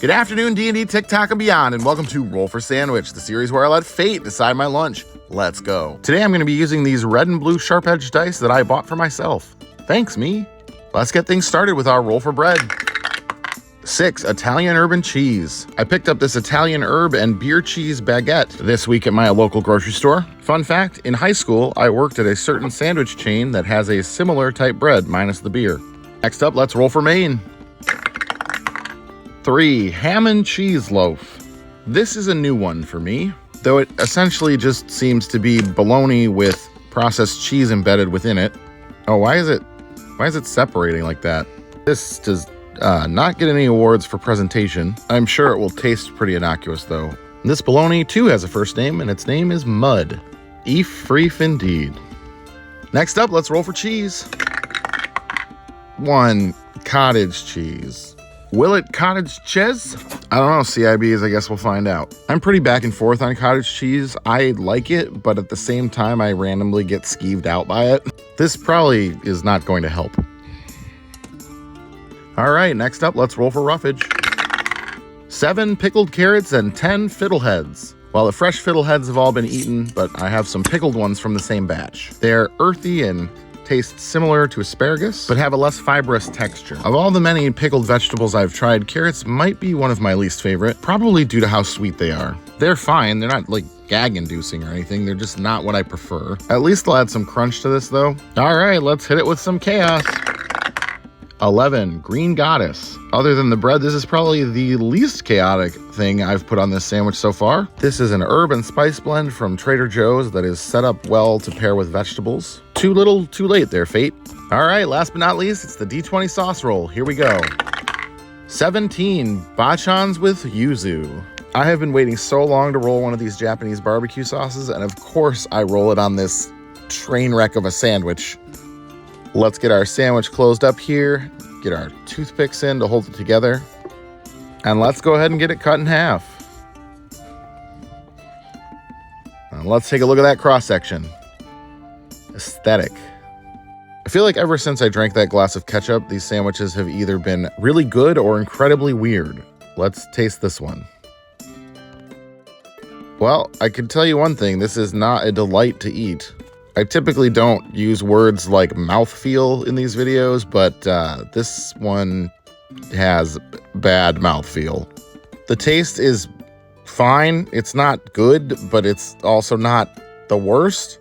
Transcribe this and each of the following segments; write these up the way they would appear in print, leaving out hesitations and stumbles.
Good afternoon, D&D, TikTok, and beyond, and welcome to Roll for Sandwich, the series where I let fate decide my lunch. Let's go. Today I'm going to be using these red and blue sharp-edged dice that I bought for myself. Thanks, me. Let's get things started with our roll for bread. 6, Italian herb and cheese. I picked up this Italian herb and beer cheese baguette this week at my local grocery store. Fun fact, in high school, I worked at a certain sandwich chain that has a similar type bread, minus the beer. Next up, let's roll for Maine. 3, ham and cheese loaf. This is a new one for me, though it essentially just seems to be bologna with processed cheese embedded within it. Oh, why is it separating like that? This does not get any awards for presentation. I'm sure it will taste pretty innocuous though. This bologna too has a first name, and its name is Mud. Eef-freef indeed. Next up, let's roll for cheese. 1, cottage cheese. Will it cottage cheese? I don't know, CIBs, I guess we'll find out. I'm pretty back and forth on cottage cheese. I like it, but at the same time, I randomly get skeeved out by it. This probably is not going to help. All right, next up, let's roll for Roughage. 7 pickled carrots and 10 fiddleheads. Well, the fresh fiddleheads have all been eaten, but I have some pickled ones from the same batch. They're earthy and taste similar to asparagus, but have a less fibrous texture. Of all the many pickled vegetables I've tried, carrots might be one of my least favorite, probably due to how sweet they are. They're fine, they're not like gag-inducing or anything, they're just not what I prefer. At least I'll add some crunch to this though. All right, let's hit it with some chaos. 11, green goddess. Other than the bread, this is probably the least chaotic thing I've put on this sandwich so far. This is an herb and spice blend from Trader Joe's that is set up well to pair with vegetables. Too little, too late there, fate. All right, last but not least, it's the D20 sauce roll. Here we go. 17, bachans with yuzu. I have been waiting so long to roll one of these Japanese barbecue sauces, and of course I roll it on this train wreck of a sandwich. Let's get our sandwich closed up here, get our toothpicks in to hold it together, and let's go ahead and get it cut in half. Now let's take a look at that cross-section. Aesthetic. I feel like ever since I drank that glass of ketchup, these sandwiches have either been really good or incredibly weird. Let's taste this one. Well, I can tell you one thing, this is not a delight to eat. I typically don't use words like mouthfeel in these videos, but this one has bad mouthfeel. The taste is fine. It's not good, but it's also not the worst.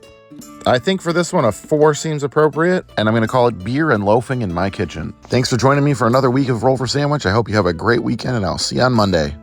I think for this one, a 4 seems appropriate, and I'm going to call it beer and loafing in my kitchen. Thanks for joining me for another week of Roll for Sandwich. I hope you have a great weekend, and I'll see you on Monday.